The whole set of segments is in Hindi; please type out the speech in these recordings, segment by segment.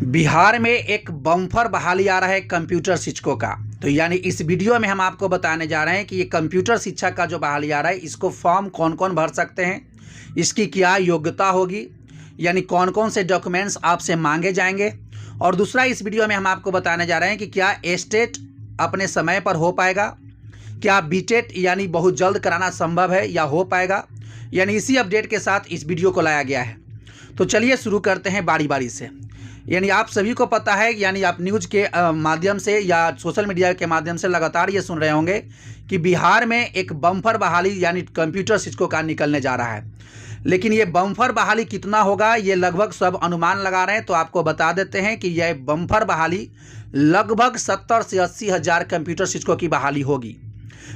बिहार में एक बम्पर बहाली आ रहा है कंप्यूटर शिक्षकों का। तो यानी इस वीडियो में हम आपको बताने जा रहे हैं कि ये कंप्यूटर शिक्षा का जो बहाली आ रहा है, इसको फॉर्म कौन कौन भर सकते हैं, इसकी क्या योग्यता होगी, यानी कौन कौन से डॉक्यूमेंट्स आपसे मांगे जाएंगे। और दूसरा, इस वीडियो में हम आपको बताने जा रहे हैं कि क्या एस्टेट अपने समय पर हो पाएगा, क्या बीटेट यानी बहुत जल्द कराना संभव है या हो पाएगा। यानी इसी अपडेट के साथ इस वीडियो को लाया गया है। तो चलिए शुरू करते हैं बारी बारी से। यानी आप सभी को पता है, यानी आप न्यूज़ के माध्यम से या सोशल मीडिया के माध्यम से लगातार ये सुन रहे होंगे कि बिहार में एक बम्पर बहाली यानी कंप्यूटर शिक्षकों का निकलने जा रहा है। लेकिन ये बम्पर बहाली कितना होगा, ये लगभग सब अनुमान लगा रहे हैं। तो आपको बता देते हैं कि यह बम्पर बहाली लगभग 70 से 80 हज़ार कंप्यूटर शिक्षकों की बहाली होगी।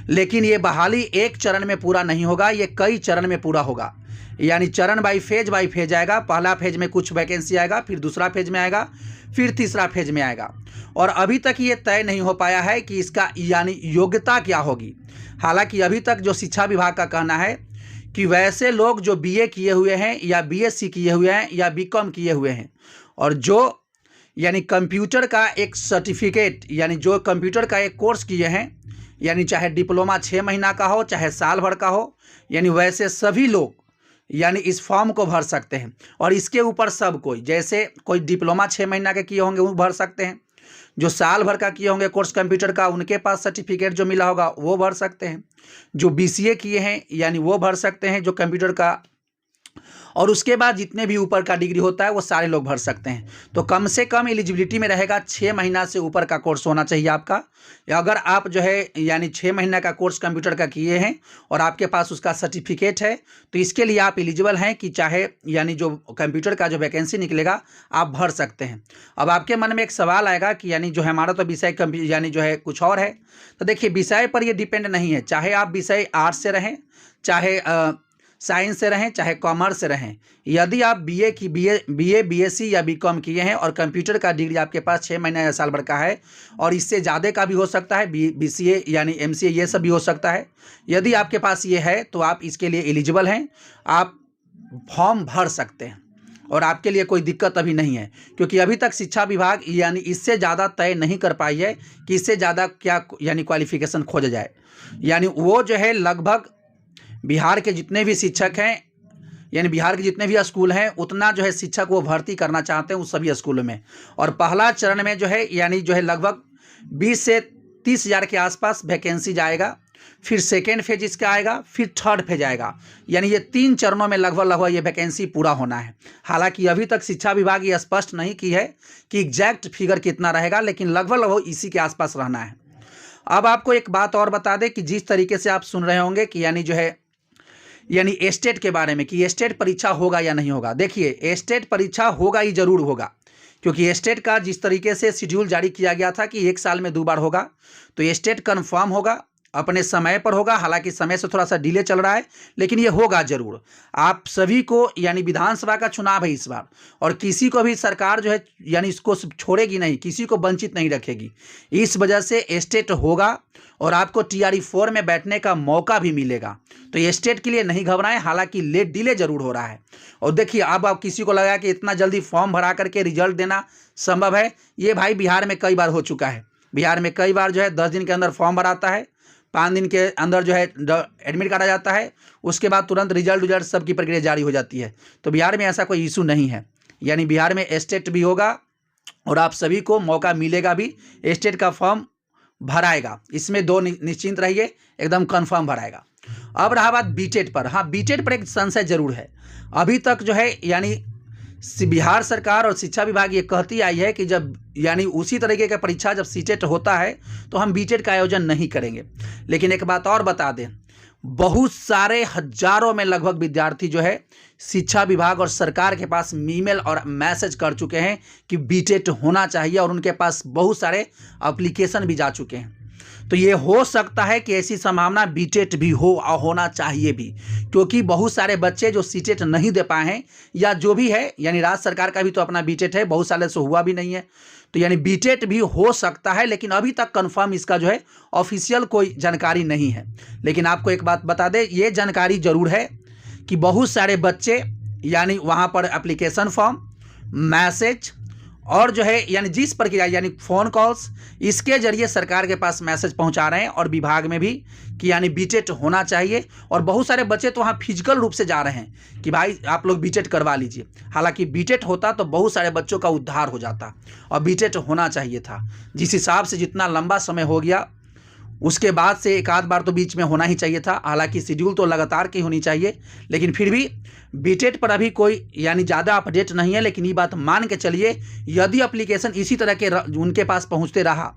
लेकिन ये बहाली एक चरण में पूरा नहीं होगा, ये कई चरण में पूरा होगा। यानी चरण बाई फेज आएगा। पहला फेज में कुछ वैकेंसी आएगा, फिर दूसरा फेज में आएगा, फिर तीसरा फेज में आएगा। और अभी तक ये तय नहीं हो पाया है कि इसका यानी योग्यता क्या होगी। हालांकि अभी तक जो शिक्षा विभाग का कहना है कि वैसे लोग जो बीए किए हुए हैं या बीएससी किए हुए हैं या बीकॉम किए हुए हैं और जो यानी कंप्यूटर का एक सर्टिफिकेट यानी जो कंप्यूटर का एक कोर्स किए हैं, यानी चाहे डिप्लोमा 6 महीना का हो चाहे साल भर का हो, यानी वैसे सभी लोग यानी इस फॉर्म को भर सकते हैं। और इसके ऊपर सब कोई, जैसे कोई डिप्लोमा 6 महीना के किए होंगे वो भर सकते हैं, जो साल भर का किए होंगे कोर्स कंप्यूटर का उनके पास सर्टिफिकेट जो मिला होगा वो भर सकते हैं, जो बीसीए किए हैं यानी वो भर सकते हैं जो कंप्यूटर का, और उसके बाद जितने भी ऊपर का डिग्री होता है वो सारे लोग भर सकते हैं। तो कम से कम एलिजिबिलिटी में रहेगा 6 महीना से ऊपर का कोर्स होना चाहिए आपका। या अगर आप जो है यानी 6 महीना का कोर्स कंप्यूटर का किए हैं और आपके पास उसका सर्टिफिकेट है, तो इसके लिए आप एलिजिबल हैं कि चाहे यानी जो कंप्यूटर का जो वैकेंसी निकलेगा आप भर सकते हैं। अब आपके मन में एक सवाल आएगा कि यानी जो है हमारा तो विषय यानी जो है कुछ और है। तो देखिए, विषय पर ये डिपेंड नहीं है, चाहे आप विषय आर्ट्स से रहें, चाहे साइंस से रहें, चाहे कॉमर्स से रहें। यदि आप बीए बीएससी या बीकॉम किए हैं और कंप्यूटर का डिग्री आपके पास 6 महीना या साल भर का है, और इससे ज़्यादा का भी हो सकता है, बीसीए यानी एमसीए ये सब भी हो सकता है। यदि आपके पास ये है तो आप इसके लिए एलिजिबल हैं, आप फॉर्म भर सकते हैं और आपके लिए कोई दिक्कत अभी नहीं है। क्योंकि अभी तक शिक्षा विभाग यानी इससे ज़्यादा तय नहीं कर पाई है कि इससे ज़्यादा क्या यानी क्वालिफिकेशन खोजा जाए। यानी वो जो है लगभग बिहार के जितने भी शिक्षक हैं यानी बिहार के जितने भी स्कूल हैं उतना जो है शिक्षक वो भर्ती करना चाहते हैं उस सभी स्कूलों में। और पहला चरण में जो है यानी जो है लगभग 20 से 30 हज़ार के आसपास वैकेंसी जाएगा, फिर सेकेंड फेज इसका आएगा, फिर थर्ड फेज आएगा। यानी ये 3 चरणों में लगभग ये वैकेंसी पूरा होना है। हालांकि अभी तक शिक्षा विभाग ये स्पष्ट नहीं की है कि एग्जैक्ट फिगर कितना रहेगा, लेकिन लगभग इसी के आसपास रहना है। अब आपको एक बात और बता दें कि जिस तरीके से आप सुन रहे होंगे कि यानी जो है यानी एस्टेट के बारे में कि एस्टेट परीक्षा होगा या नहीं होगा। देखिए, एस्टेट परीक्षा होगा ही जरूर होगा, क्योंकि एस्टेट का जिस तरीके से शेड्यूल जारी किया गया था कि 1 साल में 2 बार होगा, तो एस्टेट कन्फर्म होगा, अपने समय पर होगा। हालांकि समय से थोड़ा सा डिले चल रहा है, लेकिन ये होगा जरूर। आप सभी को यानी विधानसभा का चुनाव है इस बार, और किसी को भी सरकार जो है यानी इसको छोड़ेगी नहीं, किसी को वंचित नहीं रखेगी। इस वजह से एस्टेट होगा और आपको TRE 4 में बैठने का मौका भी मिलेगा। तो एस्टेट के लिए नहीं घबराएं, हालांकि लेट डिले जरूर हो रहा है। और देखिए, अब आप किसी को लगा कि इतना जल्दी फॉर्म भरा करके रिजल्ट देना संभव है, ये भाई बिहार में कई बार हो चुका है। बिहार में कई बार जो है 10 दिन के अंदर फॉर्म भराता है, 5 दिन के अंदर जो है एडमिट कार्ड आ जाता है, उसके बाद तुरंत रिजल्ट सब की प्रक्रिया जारी हो जाती है। तो बिहार में ऐसा कोई इशू नहीं है। यानी बिहार में एस्टेट भी होगा और आप सभी को मौका मिलेगा भी, एस्टेट का फॉर्म भराएगा, इसमें 2 निश्चिंत रहिए, एकदम कंफर्म भराएगा। अब रहा बात बीटेट पर। हाँ, बीटेट पर एक संशय जरूर है। अभी तक जो है यानी बिहार सरकार और शिक्षा विभाग ये कहती आई है कि जब यानी उसी तरीके का परीक्षा जब सीटेट होता है तो हम बीटेट का आयोजन नहीं करेंगे। लेकिन एक बात और बता दें, बहुत सारे हजारों में लगभग विद्यार्थी जो है शिक्षा विभाग और सरकार के पास ईमेल और मैसेज कर चुके हैं कि बीटेट होना चाहिए, और उनके पास बहुत सारे एप्लीकेशन भी जा चुके हैं। तो ये हो सकता है कि ऐसी संभावना बीटेट भी होना चाहिए भी, क्योंकि बहुत सारे बच्चे जो सीटेट नहीं दे पाए हैं या जो भी है, यानी राज्य सरकार का भी तो अपना बीटेट है, बहुत सालों से हुआ भी नहीं है, तो यानी बीटेट भी हो सकता है। लेकिन अभी तक कंफर्म इसका जो है ऑफिशियल कोई जानकारी नहीं है। लेकिन आपको एक बात बता दें, ये जानकारी जरूर है कि बहुत सारे बच्चे यानी वहाँ पर एप्लीकेशन फॉर्म, मैसेज और जो है यानी जिस प्रक्रिया यानी फ़ोन कॉल्स इसके जरिए सरकार के पास मैसेज पहुंचा रहे हैं और विभाग में भी कि यानी बीटेट होना चाहिए। और बहुत सारे बच्चे तो वहाँ फिजिकल रूप से जा रहे हैं कि भाई आप लोग बीटेट करवा लीजिए। हालांकि बीटेट होता तो बहुत सारे बच्चों का उद्धार हो जाता और बीटेट होना चाहिए था। जिस हिसाब से जितना लंबा समय हो गया उसके बाद से एक आध बार तो बीच में होना ही चाहिए था। हालांकि शेड्यूल तो लगातार की होनी चाहिए, लेकिन फिर भी बीटेट पर अभी कोई यानी ज़्यादा अपडेट नहीं है। लेकिन ये बात मान के चलिए यदि एप्लीकेशन इसी तरह के उनके पास पहुंचते रहा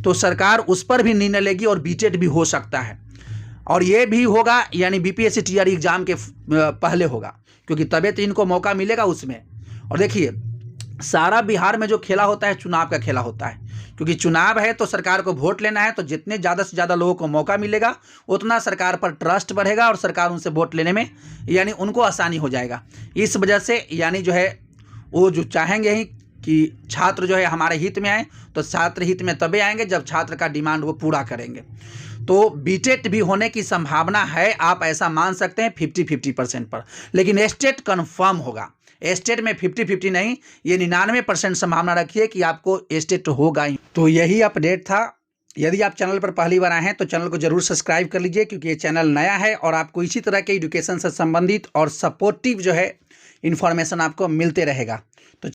तो सरकार उस पर भी निर्णय लेगी और बीटेट भी हो सकता है। और ये भी होगा यानी बीपीएससी टीआरई एग्जाम के पहले होगा, क्योंकि तभी तो इनको मौका मिलेगा उसमें। और देखिए सारा बिहार में जो खेला होता है चुनाव का खेला होता है, क्योंकि चुनाव है तो सरकार को वोट लेना है। तो जितने ज़्यादा से ज़्यादा लोगों को मौका मिलेगा उतना सरकार पर ट्रस्ट बढ़ेगा और सरकार उनसे वोट लेने में यानी उनको आसानी हो जाएगा। इस वजह से यानी जो है वो जो चाहेंगे ही कि छात्र जो है हमारे हित में आए, तो छात्र हित में तभी आएंगे जब छात्र का डिमांड वो पूरा करेंगे। तो बीटेट भी होने की संभावना है, आप ऐसा मान सकते हैं 50-50% पर। लेकिन स्टेट कन्फर्म होगा, स्टेट में 50-50 नहीं, ये 99% संभावना रखिए कि आपको स्टेट होगा ही। तो यही अपडेट था। यदि आप चैनल पर पहली बार आए हैं तो चैनल को जरूर सब्सक्राइब कर लीजिए, क्योंकि ये चैनल नया है और आपको इसी तरह के एजुकेशन से संबंधित और सपोर्टिव जो है इन्फॉर्मेशन आपको मिलते रहेगा। तो